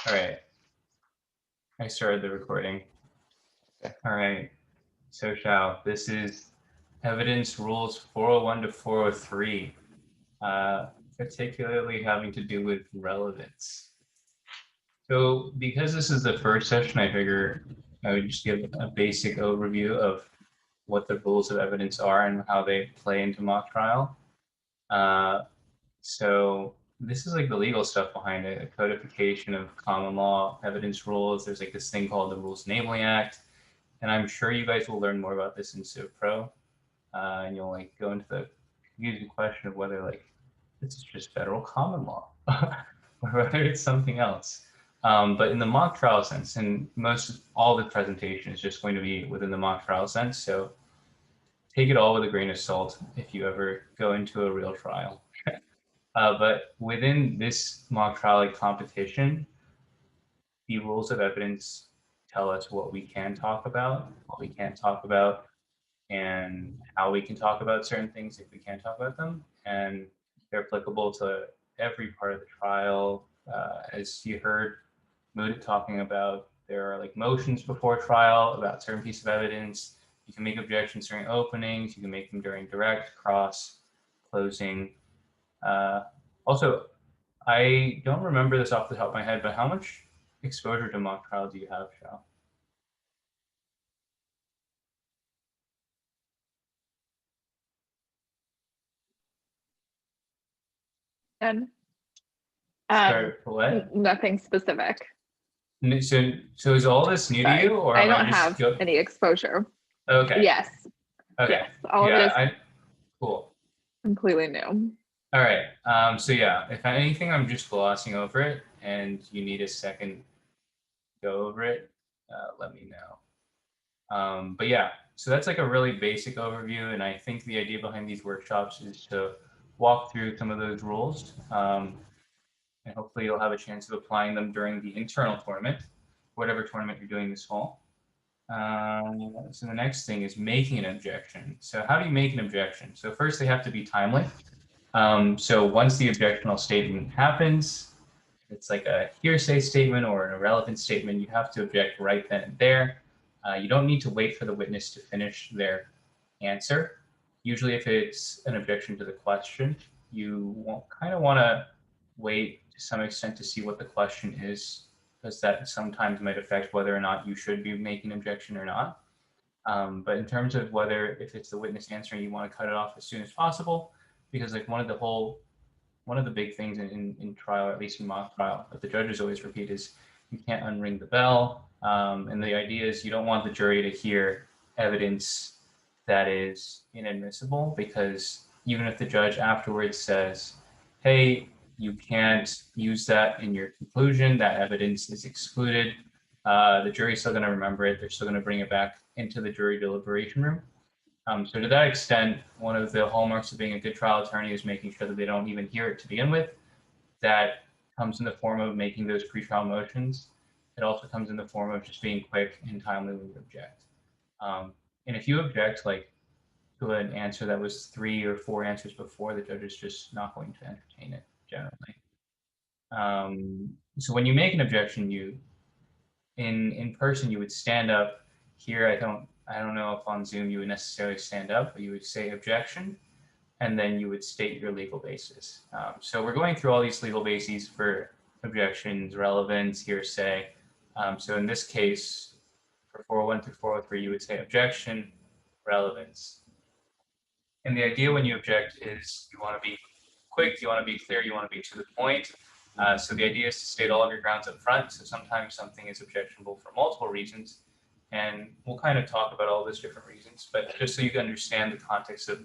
All right. I started the recording. Okay. All right. So, Shao, this is evidence rules 401 to 403, particularly having to do with relevance. So, because this is the first session, I figure I would just give a basic overview of what the rules of evidence are and how they play into mock trial. So this is like the legal stuff behind it, a codification of common law evidence rules. There's like this thing called the Rules Enabling Act. And I'm sure you guys will learn more about this in Civ Pro. And you'll like go into the confusing question of whether like this is just federal common law or whether it's something else. But in the mock trial sense, and all the presentation is just going to be within the mock trial sense. So take it all with a grain of salt if you ever go into a real trial. But within this mock trial competition, the rules of evidence tell us what we can talk about, what we can't talk about, and how we can talk about certain things if we can't talk about them. And they're applicable to every part of the trial. As you heard Moody talking about, there are like motions before trial about certain piece of evidence. You can make objections during openings. You can make them during direct, cross, closing. Also, I don't remember this off the top of my head, but how much exposure to mock trial do you have, Shao? And Sorry, what? nothing specific. So is all this new to you, or I am don't just have any exposure. Okay. Yes. Okay. Yes. All of it is cool. completely new. All right. So yeah, if anything, I'm just glossing over it, and you need a second to go over it, let me know. But yeah, so that's like a really basic overview, and I think the idea behind these workshops is to walk through some of those rules, and hopefully you'll have a chance of applying them during the internal tournament, whatever tournament you're doing this fall. So the next thing is making an objection. So how do you make an objection? So first they have to be timely. So once the objectional statement happens, it's like a hearsay statement or an irrelevant statement, you have to object right then and there. You don't need to wait for the witness to finish their answer. Usually if it's an objection to the question, you kind of want to wait to some extent to see what the question is, because that sometimes might affect whether or not you should be making an objection or not. But in terms of if it's the witness answering, you want to cut it off as soon as possible, because like one of the big things in trial, or at least in mock trial, that the judges always repeat is you can't unring the bell. And the idea is you don't want the jury to hear evidence that is inadmissible, because even if the judge afterwards says, hey, you can't use that in your conclusion, that evidence is excluded, the jury's still going to remember it. They're still going to bring it back into the jury deliberation room. So to that extent, one of the hallmarks of being a good trial attorney is making sure that they don't even hear it to begin with. That comes in the form of making those pretrial motions. It also comes in the form of just being quick and timely when you object. And if you object like to an answer that was 3 or 4 answers before, the judge is just not going to entertain it generally. So when you make an objection, in person you would stand up. Here I don't know if on Zoom you would necessarily stand up, but you would say objection, and then you would state your legal basis. So we're going through all these legal bases for objections, relevance, hearsay. So in this case, for 401 through 403, you would say objection, relevance. And the idea when you object is you want to be quick, you want to be clear, you want to be to the point. So the idea is to state all of your grounds up front. So sometimes something is objectionable for multiple reasons, and we'll kind of talk about all those different reasons, but just so you can understand the context of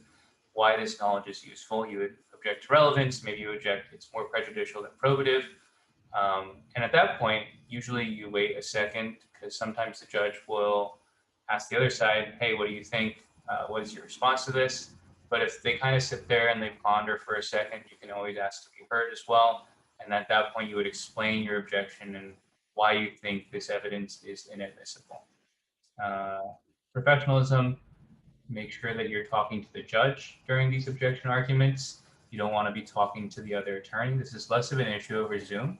why this knowledge is useful, you would object to relevance, maybe you object it's more prejudicial than probative. And at that point, usually you wait a second, because sometimes the judge will ask the other side, hey, what do you think? What is your response to this? But if they kind of sit there and they ponder for a second, you can always ask to be heard as well. And at that point, you would explain your objection and why you think this evidence is inadmissible. Professionalism, make sure that you're talking to the judge during these objection arguments. You don't want to be talking to the other attorney. This is less of an issue over Zoom,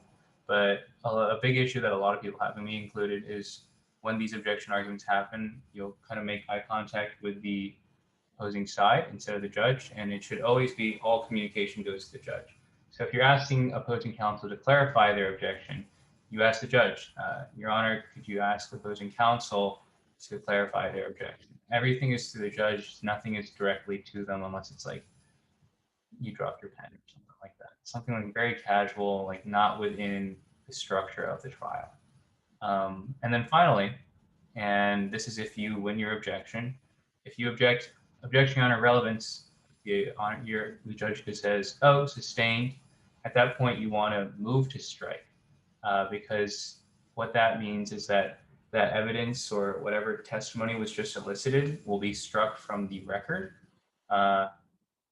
But a big issue that a lot of people have, and me included, is when these objection arguments happen, you'll kind of make eye contact with the opposing side instead of the judge, and it should always be all communication goes to the judge. So if you're asking opposing counsel to clarify their objection, you ask the judge, Your Honor, could you ask opposing counsel to clarify their objection? Everything is to the judge. Nothing is directly to them unless it's like you dropped your pen or something like that. Something like very casual, like not within the structure of the trial. And then finally, and this is if you win your objection, if you objection on relevance, the judge says, oh, sustained. At that point, you want to move to strike because what that means is that that evidence or whatever testimony was just elicited will be struck from the record.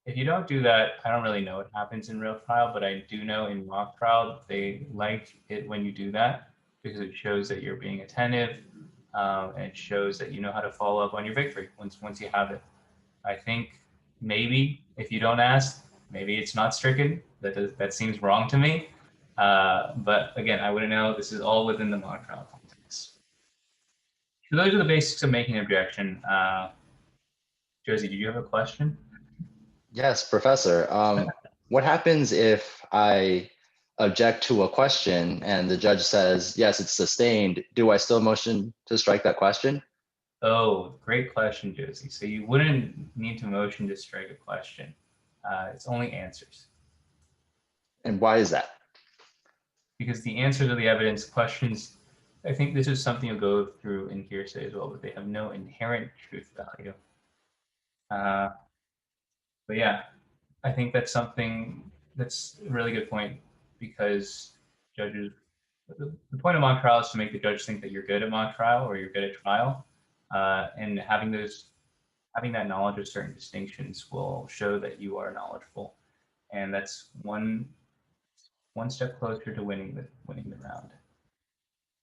If you don't do that, I don't really know what happens in real trial, but I do know in mock trial, they like it when you do that because it shows that you're being attentive and it shows that you know how to follow up on your victory once you have it. I think maybe if you don't ask, maybe it's not stricken. That seems wrong to me. But again, I wouldn't know. This is all within the mock trial context. So those are the basics of making an objection. Josie, did you have a question? Yes, Professor. What happens if I object to a question and the judge says, yes, it's sustained? Do I still motion to strike that question? Oh, great question, Josie. So you wouldn't need to motion to strike a question. It's only answers. And why is that? Because the answers of the evidence questions, I think this is something you'll go through in hearsay as well, but they have no inherent truth value. But yeah, I think that's something that's a really good point because judges, the point of mock trial is to make the judge think that you're good at mock trial or you're good at trial. And having that knowledge of certain distinctions will show that you are knowledgeable. And that's one step closer to winning the round.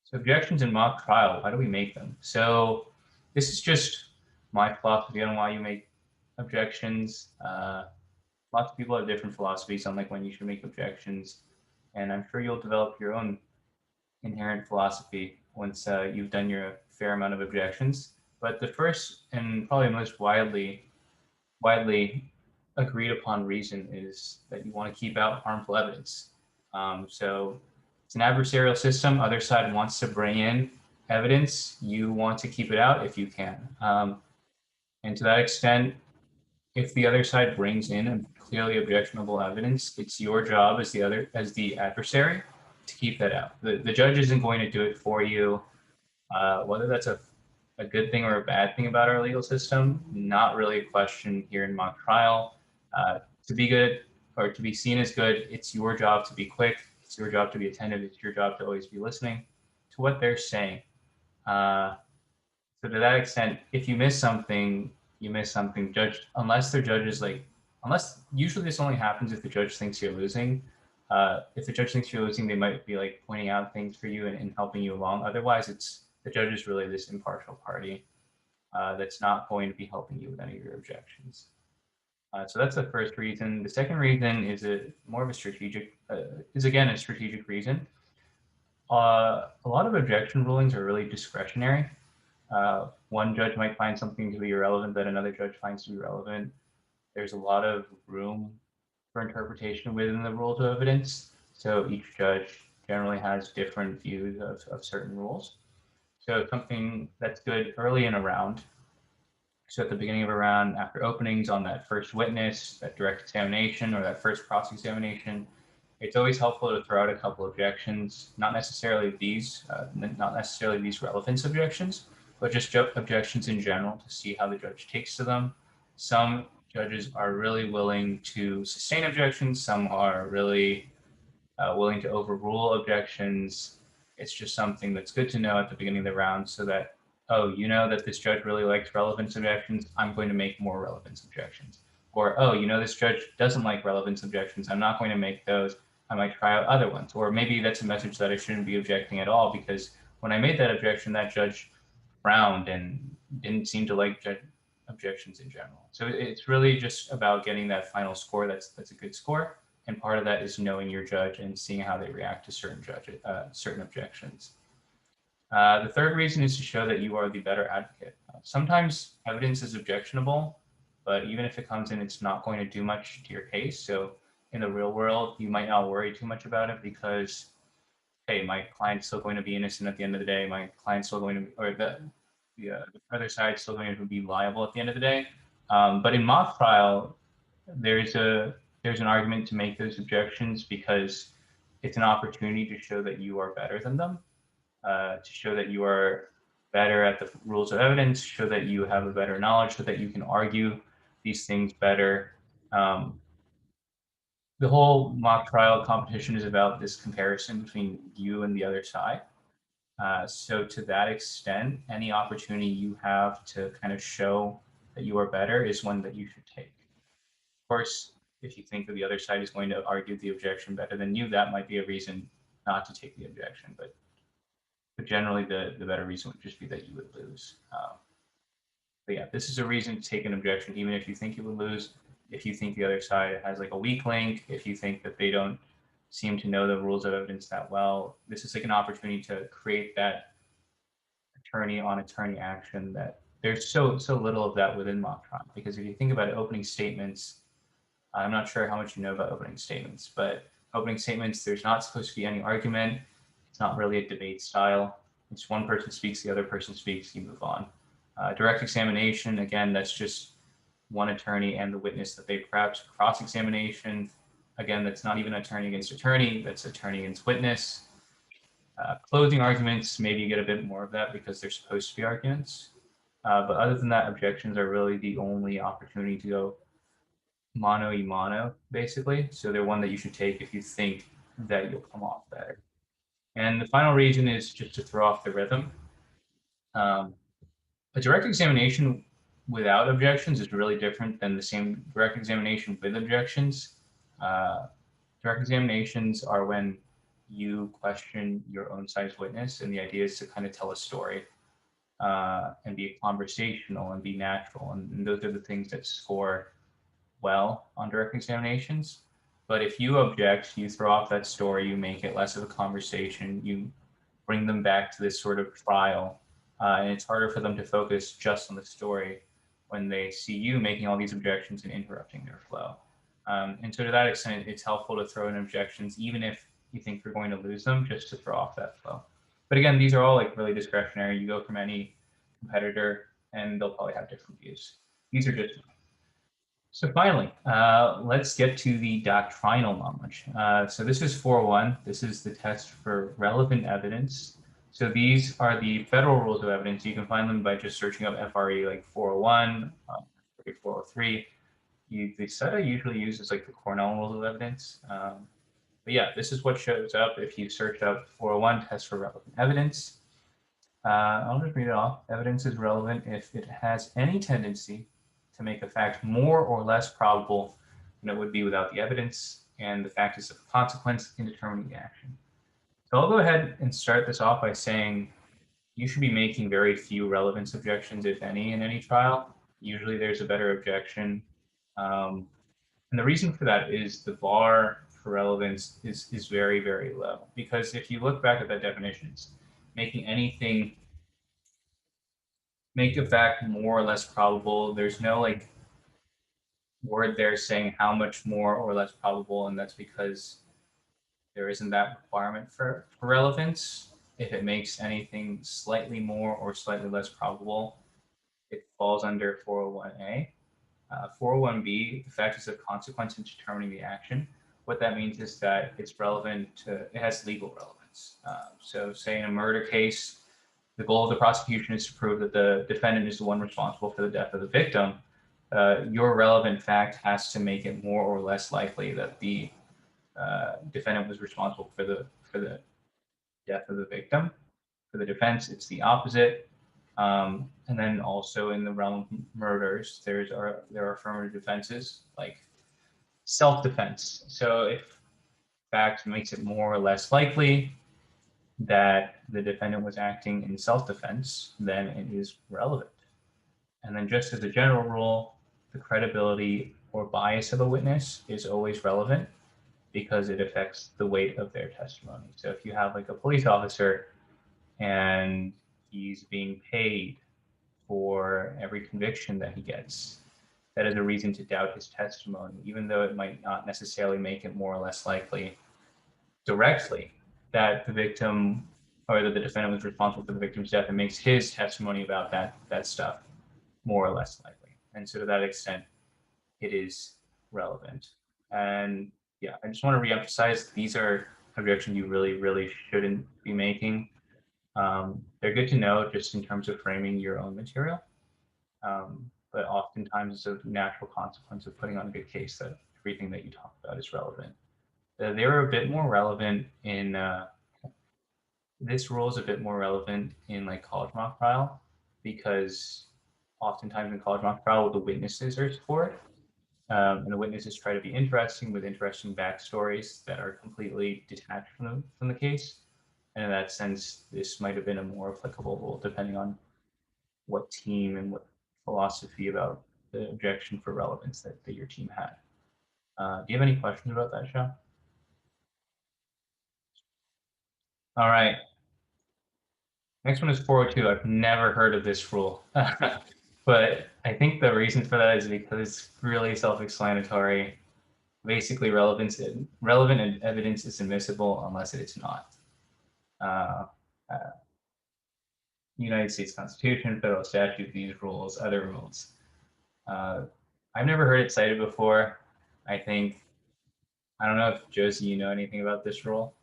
So objections in mock trial, why do we make them? So this is just my philosophy on why you make objections. Lots of people have different philosophies on like when you should make objections, and I'm sure you'll develop your own inherent philosophy once you've done your fair amount of objections. But the first and probably most widely agreed upon reason is that you want to keep out harmful evidence. So it's an adversarial system. Other side wants to bring in evidence. You want to keep it out if you can. And to that extent, if the other side brings in a clearly objectionable evidence, it's your job as the adversary to keep that out. The judge isn't going to do it for you. Whether that's a good thing or a bad thing about our legal system, not really a question here in mock trial. To be good or to be seen as good, it's your job to be quick. It's your job to be attentive. It's your job to always be listening to what they're saying. So to that extent, if you miss something, you miss something. Unless the judge is like, usually this only happens if the judge thinks you're losing. If the judge thinks you're losing, they might be like pointing out things for you and helping you along. Otherwise, the judge is really this impartial party that's not going to be helping you with any of your objections. So that's the first reason. The second reason is more of a strategic, is again a strategic reason. A lot of objection rulings are really discretionary. One judge might find something to be irrelevant that another judge finds to be relevant. There's a lot of room for interpretation within the rules of evidence. So each judge generally has different views of certain rules. So something that's good early in a round. So at the beginning of a round, after openings on that first witness, that direct examination or that first cross-examination, it's always helpful to throw out a couple objections, not necessarily these relevance objections, but just objections in general to see how the judge takes to them. Some judges are really willing to sustain objections. Some are really willing to overrule objections. It's just something that's good to know at the beginning of the round so that, oh, you know that this judge really likes relevance objections. I'm going to make more relevance objections. Or, oh, you know, this judge doesn't like relevance objections. I'm not going to make those. I might try out other ones. Or maybe that's a message that I shouldn't be objecting at all because when I made that objection, that judge frowned and didn't seem to like objections in general. So it's really just about getting that final score that's a good score And part of that is knowing your judge and seeing how they react to certain objections. The third reason is to show that you are the better advocate. Sometimes evidence is objectionable, but even if it comes in, it's not going to do much to your case. So in the real world, you might not worry too much about it because, hey, my client's still going to be innocent at the end of the day. My client's still going to, or the other side's still going to be liable at the end of the day. But in mock trial, there's an argument to make those objections because it's an opportunity to show that you are better than them, to show that you are better at the rules of evidence, show that you have a better knowledge, so that you can argue these things better. The whole mock trial competition is about this comparison between you and the other side. So to that extent, any opportunity you have to kind of show that you are better is one that you should take. Of course, if you think that the other side is going to argue the objection better than you, that might be a reason not to take the objection. But generally, the better reason would just be that you would lose. But yeah, this is a reason to take an objection, even if you think you would lose. If you think the other side has like a weak link, if you think that they don't seem to know the rules of evidence that well, this is like an opportunity to create that attorney on attorney action that there's so little of that within mock trial. Because if you think about it, opening statements, I'm not sure how much you know about opening statements, but opening statements, there's not supposed to be any argument. It's not really a debate style. It's one person speaks, the other person speaks, you move on. Direct examination, again, that's just one attorney and the witness that they perhaps cross-examination. Again, that's not even attorney against attorney, that's attorney against witness. Closing arguments, maybe you get a bit more of that because they're supposed to be arguments. But other than that, objections are really the only opportunity to go mano y mano, basically. So they're one that you should take if you think that you'll come off better. And the final reason is just to throw off the rhythm. A direct examination without objections is really different than the same direct examination with objections. Direct examinations are when you question your own side's witness, and the idea is to kind of tell a story and be conversational and be natural. And those are the things that score well on direct examinations. But if you object, you throw off that story, you make it less of a conversation, you bring them back to this sort of trial. And it's harder for them to focus just on the story when they see you making all these objections and interrupting their flow. And so to that extent, it's helpful to throw in objections, even if you think you're going to lose them, just to throw off that flow. But again, these are all like really discretionary. You go from any competitor and they'll probably have different views. These are just so finally, let's get to the doctrinal knowledge. So this is 401. This is the test for relevant evidence. So these are the federal rules of evidence. You can find them by just searching up FRE like 401, 403. The site I usually use is like the Cornell rules of evidence. But yeah, this is what shows up if you search up 401 test for relevant evidence. I'll just read it off. Evidence is relevant if it has any tendency to make a fact more or less probable than it would be without the evidence, and the fact is of consequence in determining the action. So I'll go ahead and start this off by saying you should be making very few relevance objections, if any, in any trial. Usually there's a better objection. And the reason for that is the bar for relevance is very, very low. Because if you look back at that definition, it's making anything make a fact more or less probable. There's no like word there saying how much more or less probable, and that's because there isn't that requirement for relevance. If it makes anything slightly more or slightly less probable, it falls under 401A. 401B, the fact is a consequence in determining the action. What that means is that it's relevant to, it has legal relevance. So say in a murder case, the goal of the prosecution is to prove that the defendant is the one responsible for the death of the victim. Your relevant fact has to make it more or less likely that the defendant was responsible for the death of the victim. For the defense, it's the opposite. And then also in the realm of murders, there are affirmative defenses like self-defense. So if fact makes it more or less likely that the defendant was acting in self-defense, then it is relevant. And then just as a general rule, the credibility or bias of a witness is always relevant. because it affects the weight of their testimony. So if you have like a police officer and he's being paid for every conviction that he gets, that is a reason to doubt his testimony, even though it might not necessarily make it more or less likely directly that the victim or that the defendant was responsible for the victim's death. It makes his testimony about that stuff more or less likely. And so to that extent, it is relevant. And yeah, I just want to reemphasize these are objections you really, really shouldn't be making. They're good to know just in terms of framing your own material. But oftentimes it's a natural consequence of putting on a good case that everything that you talk about is relevant. They were a bit more relevant in, this rule is a bit more relevant in like college mock trial, because oftentimes in college mock trial, the witnesses are for it. And the witnesses try to be interesting with interesting backstories that are completely detached from the case. And in that sense, this might have been a more applicable rule depending on what team and what philosophy about the objection for relevance that your team had. Do you have any questions about that, Shah? All right. Next one is 402. I've never heard of this rule, but I think the reason for that is because it's really self-explanatory. Basically, relevant evidence is admissible unless it is not. United States Constitution, federal statute, these rules, other rules. I've never heard it cited before. I don't know if Josie, you know anything about this rule?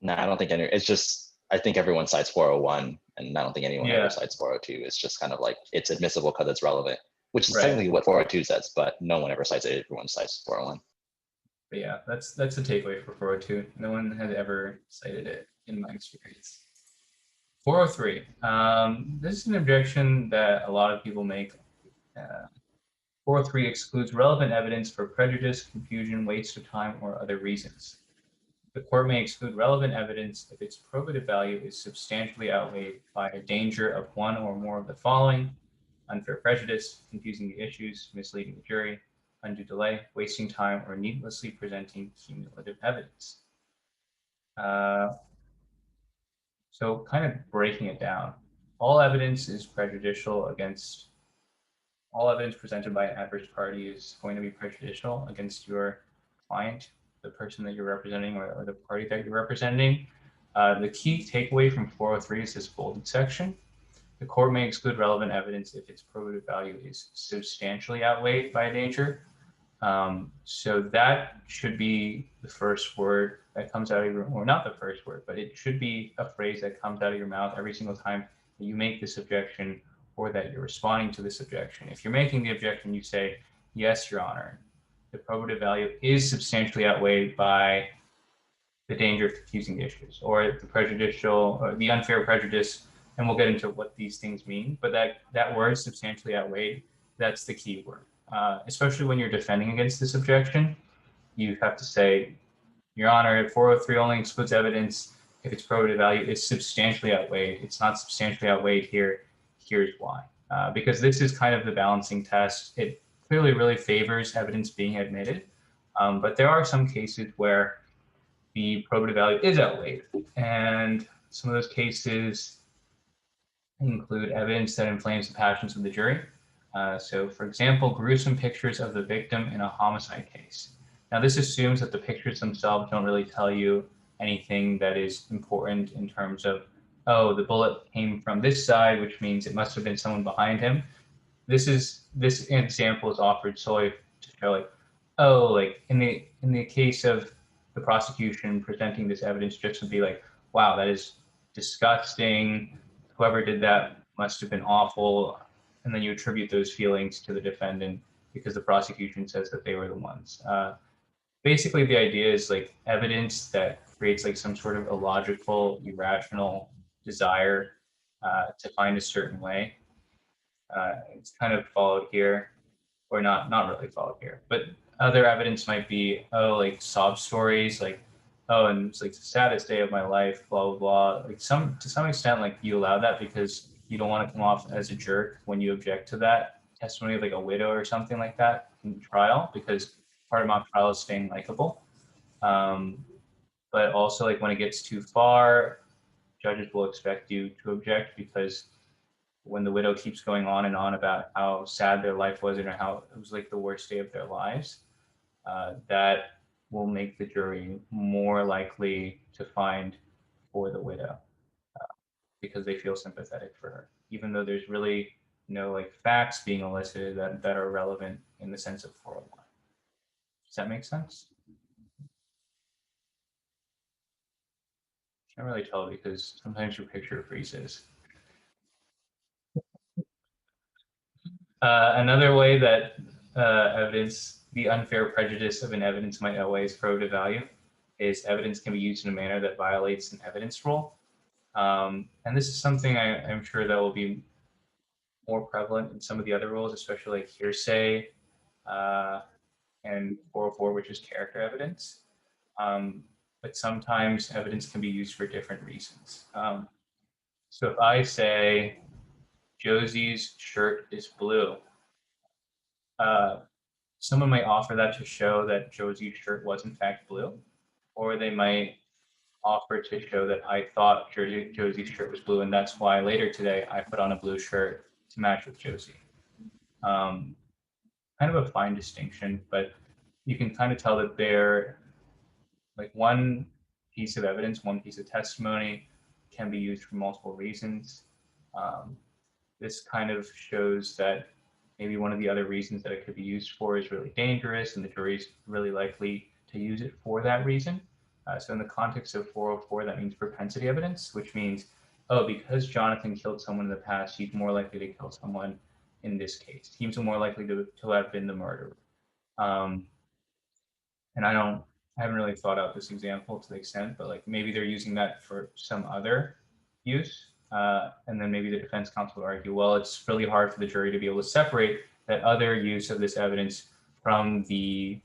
No, I don't think any. It's just I think everyone cites 401, and I don't think anyone ever cites 402. It's just kind of like it's admissible because it's relevant, which is technically what 402 says, but no one ever cites it. Everyone cites 401. But yeah, that's the takeaway for 402. No one has ever cited it in my experience. 403. This is an objection that a lot of people make. 403 excludes relevant evidence for prejudice, confusion, waste of time, or other reasons. The court may exclude relevant evidence if its probative value is substantially outweighed by a danger of one or more of the following: unfair prejudice, confusing the issues, misleading the jury, undue delay, wasting time, or needlessly presenting cumulative evidence. So kind of breaking it down, all evidence is prejudicial against, all evidence presented by an adverse party is going to be prejudicial against your client, the person that you're representing, or the party that you're representing. The key takeaway from 403 is this bolded section. The court may exclude relevant evidence if its probative value is substantially outweighed by a danger. So that should be the first word that comes out of your, or not the first word, but it should be a phrase that comes out of your mouth every single time that you make this objection or that you're responding to this objection. If you're making the objection, you say, yes, Your Honor, the probative value is substantially outweighed by the danger of confusing issues, or the prejudicial, or the unfair prejudice, and we'll get into what these things mean, but that word substantially outweighed, that's the key word. Especially when you're defending against this objection, you have to say, Your Honor, 403 only excludes evidence if its probative value is substantially outweighed. It's not substantially outweighed here. Here's why. Because this is kind of the balancing test. It clearly really favors evidence being admitted, but there are some cases where the probative value is outweighed, and some of those cases include evidence that inflames the passions of the jury. So for example, gruesome pictures of the victim in a homicide case. Now this assumes that the pictures themselves don't really tell you anything that is important in terms of, oh, the bullet came from this side, which means it must have been someone behind him. This example is offered solely to show like, oh, like in the case of the prosecution presenting this evidence just to be like, wow, that is disgusting. Whoever did that must have been awful. And then you attribute those feelings to the defendant because the prosecution says that they were the ones. Basically, the idea is like evidence that creates like some sort of illogical, irrational desire to find a certain way. It's kind of followed here, or not really followed here, but other evidence might be, oh, like sob stories, like, oh, and it's like the saddest day of my life, blah, blah, blah. Like to some extent, like you allow that because you don't want to come off as a jerk when you object to that testimony of like a widow or something like that in trial, because part of mock trial is staying likable. But also, like when it gets too far, judges will expect you to object, because when the widow keeps going on and on about how sad their life was and how it was like the worst day of their lives, that will make the jury more likely to find for the widow, because they feel sympathetic for her, even though there's really no like facts being elicited that are relevant in the sense of 401. Does that make sense? Can't really tell because sometimes your picture freezes. Another way that the unfair prejudice of an evidence might outweigh its probative value is evidence can be used in a manner that violates an evidence rule. And this is something I'm sure that will be more prevalent in some of the other rules, especially like hearsay and 404, which is character evidence. But sometimes evidence can be used for different reasons. So if I say Josie's shirt is blue, someone might offer that to show that Josie's shirt was in fact blue, or they might offer to show that I thought Josie's shirt was blue, and that's why later today I put on a blue shirt to match with Josie. Kind of a fine distinction, but you can kind of tell that they're like one piece of evidence, one piece of testimony can be used for multiple reasons. This kind of shows that maybe one of the other reasons that it could be used for is really dangerous, and the jury's really likely to use it for that reason. So in the context of 404, that means propensity evidence, which means, oh, because Jonathan killed someone in the past, he's more likely to kill someone in this case. He's more likely to have been the murderer. And I haven't really thought out this example to the extent, but like maybe they're using that for some other use. And then maybe the defense counsel will argue, well, it's really hard for the jury to be able to separate that other use of this evidence from the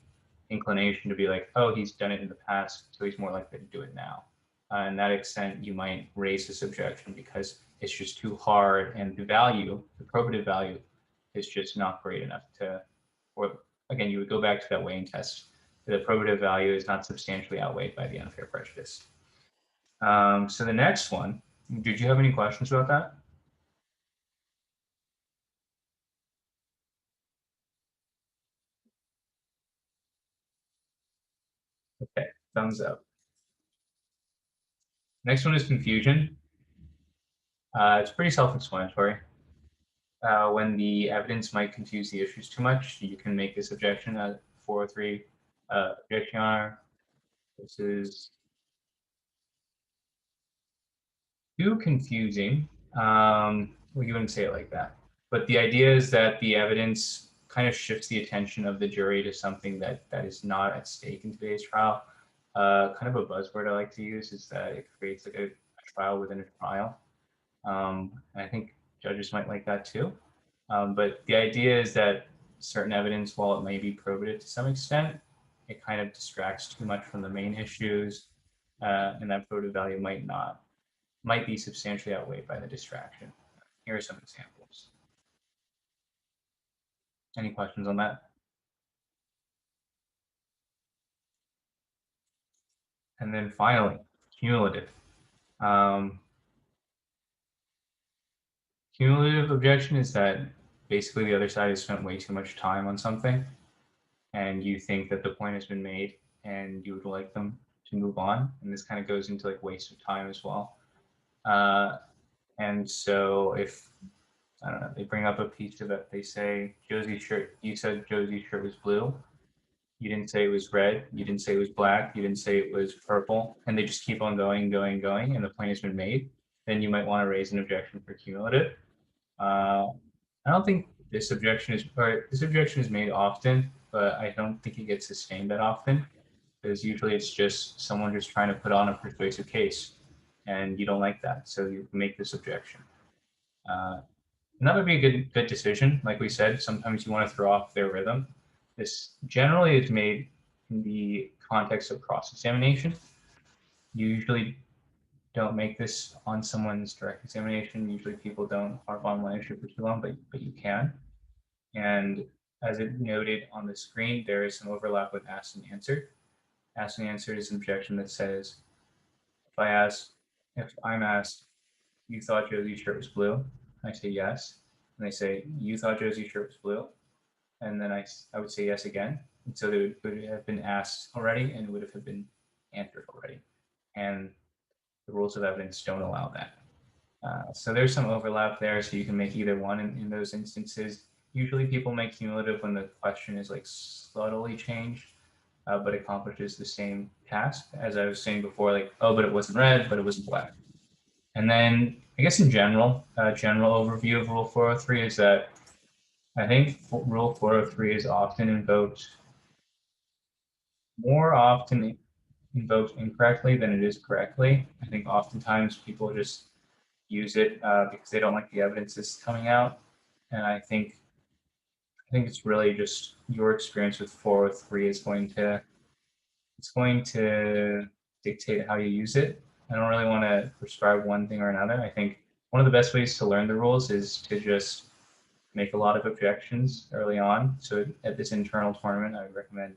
inclination to be like, oh, he's done it in the past, so he's more likely to do it now. And that extent, you might raise this objection because it's just too hard, and the value, the probative value, is just not great enough to, or again, you would go back to that weighing test. The probative value is not substantially outweighed by the unfair prejudice. So the next one, did you have any questions about that? Okay, thumbs up. Next one is confusion. It's pretty self-explanatory. When the evidence might confuse the issues too much, you can make this objection at 403. Objection, Your Honor. This is too confusing. Well, you wouldn't say it like that. But the idea is that the evidence kind of shifts the attention of the jury to something that is not at stake in today's trial. Kind of a buzzword I like to use is that it creates like a trial within a trial. And I think judges might like that too. But the idea is that certain evidence, while it may be probative to some extent, it kind of distracts too much from the main issues, and that probative value might be substantially outweighed by the distraction. Here are some examples. Any questions on that? And then finally, cumulative. Cumulative objection is that basically the other side has spent way too much time on something, and you think that the point has been made and you would like them to move on. And this kind of goes into like waste of time as well. And so if, I don't know, they bring up a piece of it, they say, Josie's shirt, you said Josie's shirt was blue. You didn't say it was red. You didn't say it was black. You didn't say it was purple. And they just keep on going, and the point has been made. Then you might want to raise an objection for cumulative. I don't think this objection is made often, but I don't think it gets sustained that often, because usually it's just someone just trying to put on a persuasive case, and you don't like that, so you make this objection. And that would be a good decision. Like we said, sometimes you want to throw off their rhythm. This generally is made in the context of cross-examination. You usually don't make this on someone's direct examination. Usually people don't harp on one issue for too long, but you can. And as it noted on the screen, there is some overlap with asked and answered. Asked and answered is an objection that says, if I'm asked, you thought Josie's shirt was blue? I say yes. And they say, you thought Josie's shirt was blue? And then I would say yes again. And so they would have been asked already and it would have been answered already. And the rules of evidence don't allow that. So there's some overlap there. So you can make either one in those instances. Usually people make cumulative when the question is like subtly changed, but accomplishes the same task. As I was saying before, like, oh, but it wasn't red, but it was black. And then I guess in general, general overview of Rule 403 is that I think Rule 403 is often invoked, more often invoked incorrectly than it is correctly. I think oftentimes people just use it because they don't like the evidence that's coming out. And I think it's really just your experience with 403 is going to dictate how you use it. I don't really want to prescribe one thing or another. I think one of the best ways to learn the rules is to just make a lot of objections early on. So at this internal tournament, I would recommend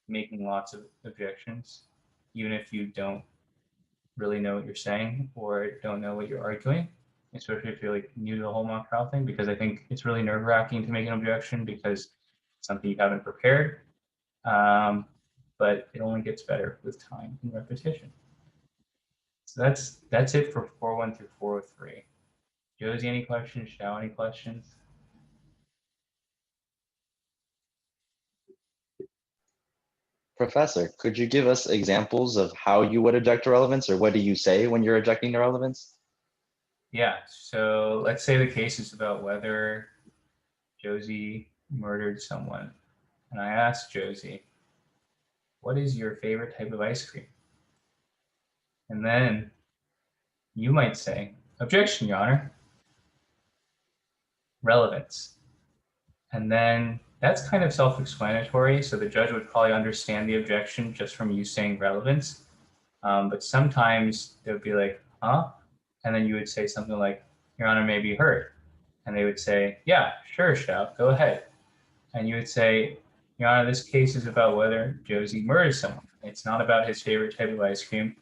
making lots of objections, even if you don't really know what you're saying or don't know what you're arguing, especially if you're like new to the whole mock trial thing, because I think it's really nerve-wracking to make an objection because it's something you haven't prepared. But it only gets better with time and repetition. So that's it for 401 through 403. Josie, any questions? Xiao, any questions? Professor, could you give us examples of how you would object to relevance, or what do you say when you're objecting to relevance? Yeah, so let's say the case is about whether Josie murdered someone. And I asked Josie, what is your favorite type of ice cream? And then you might say, objection, Your Honor, relevance. And then that's kind of self-explanatory. So the judge would probably understand the objection just from you saying relevance. But sometimes they would be like, huh? And then you would say something like, Your Honor may be heard. And they would say, yeah, sure, Shao, go ahead. And you would say, Your Honor, this case is about whether Josie murdered someone. It's not about his favorite type of ice cream.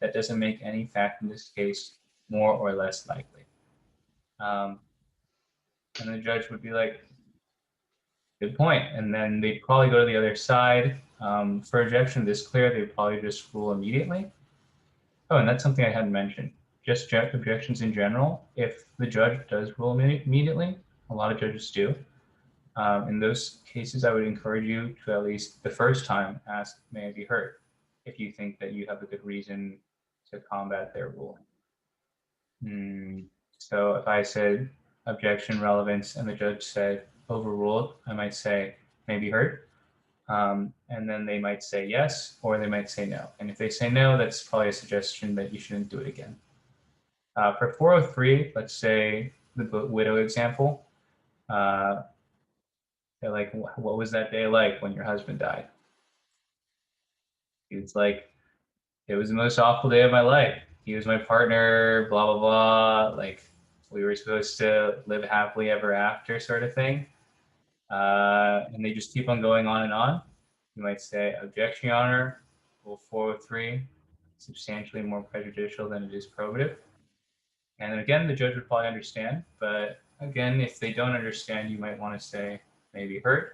That doesn't make any fact in this case more or less likely. And the judge would be like, good point. And then they'd probably go to the other side. For objection this clear, they'd probably just rule immediately. Oh, and that's something I hadn't mentioned. Just objections in general, if the judge does rule immediately, a lot of judges do. In those cases, I would encourage you to at least the first time ask, may I be heard, if you think that you have a good reason to combat their ruling. So if I said objection, relevance, and the judge said overruled, I might say, may be heard. And then they might say yes, or they might say no. And if they say no, that's probably a suggestion that you shouldn't do it again. For 403, let's say the widow example, they're like, what was that day like when your husband died? It's like, it was the most awful day of my life. He was my partner, blah, blah, blah. Like, we were supposed to live happily ever after, sort of thing. And they just keep on going on and on. You might say, objection, Your Honor, Rule 403, substantially more prejudicial than it is probative. And again, the judge would probably understand. But again, if they don't understand, you might want to say, may be heard.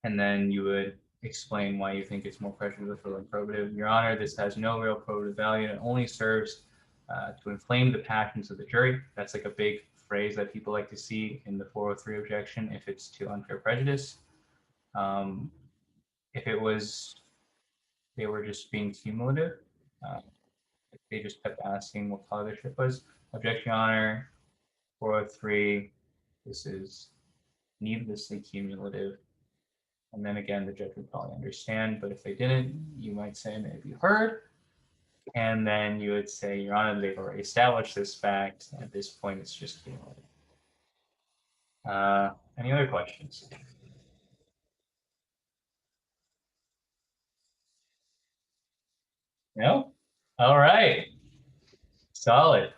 And then you would explain why you think it's more prejudicial than probative. Your Honor, this has no real probative value. It only serves to inflame the passions of the jury. That's like a big phrase that people like to see in the 403 objection if it's to unfair prejudice. If it was, they were just being cumulative, if they just kept asking what color the ship was, objection, Your Honor, 403, this is needlessly cumulative. And then again, the judge would probably understand, but if they didn't, you might say maybe heard. And then you would say, Your Honor, they've already established this fact. At this point, it's just cumulative. Any other questions? No? All right. Solid.